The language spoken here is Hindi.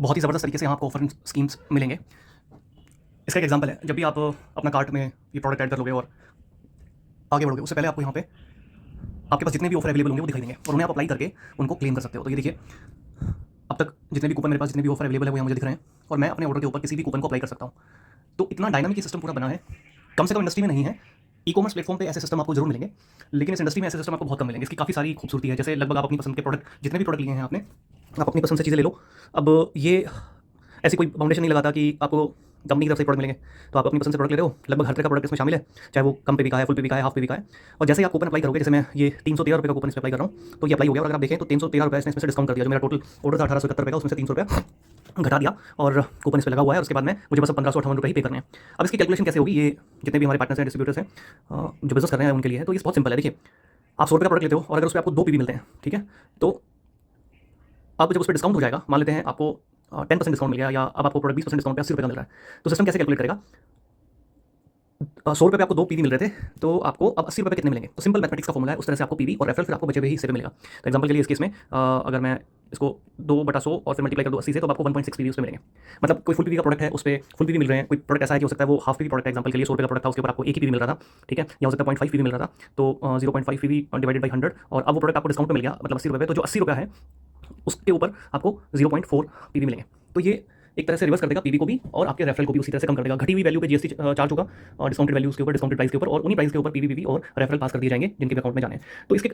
बहुत ही ज़बरदस्त तरीके से यहाँ आपको ऑफर स्कीम्स मिलेंगे। इसका एक एग्जांपल है, जब भी आप अपना कार्ट में ये प्रोडक्ट ऐड कर लोगे और आगे बढ़ोगे, उससे पहले आपको यहाँ पे आपके पास जितने भी ऑफर अवेलेबल होंगे वो दिखाई देंगे और उन्हें आप अप्लाई करके उनको क्लेम कर सकते हो। तो ये देखिए, अब तक जितने भी कूपन मेरे पास, जितने भी ऑफर अवेलेबल है वो यहाँ मुझे दिख रहे हैं और मैं अपने ऑर्डर के ऊपर किसी भी कूपन को अप्लाई कर सकता हूँ। तो इतना डायनामिक ये सिस्टम पूरा बना है, कम से कम इंडस्ट्री में नहीं है। ई कॉमर्स प्लेटफॉर्म पे ऐसे सिस्टम आपको जरूर मिलेंगे, लेकिन इस इंडस्ट्री में ऐसे सिस्टम आपको बहुत कम मिलेंगे। इसकी काफ़ी सारी खूबसूरती है, जैसे लगभग आप अपनी पसंद के प्रोडक्ट, जितने भी प्रोडक्ट लिए हैं आपने, आप अपनी पसंद से चीज़ें ले लो। अब ये ऐसी कोई बाउंडेशन नहीं लगाता कि आपको कंपनी की तरफ से प्रोडक्ट मिलेंगे, तो आप अपनी पसंद से प्रोडक्ट ले रहे हो। लगभग हर तरह का प्रोडक्ट इसमें शामिल है, चाहे वो कम पे बिका है, फुल पे बिका है, हाफ पे बिका है। और जैसे ही आप कूपन अप्लाई करोगे, जैसे मैं ये 313 रुपये का कूपन इस पर अप्लाई कर रहा हूँ, तो ये अप्लाई हो गया। और अगर आप देखें तो 313 रुपये इसने इसमें से डिस्काउंट कर दिया। जो मेरा टोटल ऑर्डर था 1871 रुपये का, उसमें से 300 रुपये घटा दिया और कूपन इस पर लगा हुआ है। और उसके बाद में मुझे बस 1558 रुपये ही पे करने हैं। अब इसकी कैलकुलेशन कैसे होगी, ये जितने भी हमारे पार्टनर्स हैं, डिस्ट्रीब्यूटर्स हैं, जो बिजनेस कर रहे हैं उनके लिए है। तो ये बहुत सिंपल है। देखिए, आप 100 रुपये का प्रोडक्ट लेते हो और अगर उस पर आपको 2 पीवी मिलते हैं, ठीक है, तो अब जब उस पर डिस्काउंट हो जाएगा, मान लेते हैं आपको 10% डिस्काउंट मिल गया, या अब आपको प्रोडक्ट 20% डिस्काउंट पे 80 रुपये का मिल रहा है, तो सिस्टम कैसे कैलकुलेट करेगा? 100 रुपये पे आपको 2 पीवी मिल रहे थे, तो आपको अब 80 रुपये पे कितने मिलेंगे? तो सिंपल मैथमेटिक्स का फॉर्मूला है, उस तरह से आपको पीवी और रेफरल फिर आपको बचे हुए ही हिस्से पे मिलेगा। तो एग्जांपल के लिए इस केस में अगर मैं इसको 2/100 और फिर मल्टीप्लाई कर दूँ 80 से, तो आपको 1.6 पीवी उसमें मिलेंगे। मतलब कोई फुल पीवी का प्रोडक्ट है, उस पर फुल पीवी मिल रहे हैं। कोई प्रोडक्ट ऐसा है कि हो सकता है वो हाफ पीवी प्रोडक्ट है, एग्जांपल के लिए 100 रुपये का प्रोडक्ट था, उसके ऊपर आपको 1 ही पीवी मिल रहा था, ठीक है, या हो सकता है 0.5 पीवी मिल रहा था, तो 0.5 पीवी डिवाइडेड बाई 100, और अब वो प्रोडक्ट आपको डिस्काउंट में मिल गया, मतलब 80 रुपये, तो जो 80 रुपये है उसके ऊपर आपको 0.4 पीवी मिलेंगे। तो ये एक तरह से रिवर्स कर देगा पीवी को भी और आपके रेफरल को भी उसी तरह से कम कर देगा। घटी हुई वैल्यू पे जीएसटी चार्ज होगा और डिस्काउंटेड वैल्यूज के ऊपर, डिस्काउंटेड प्राइस के ऊपर, और उन्हीं प्राइस के ऊपर पीवी और रेफरल पास कर दिए जाएंगे जिनके भी अकाउंट में जाने हैं। तो इसके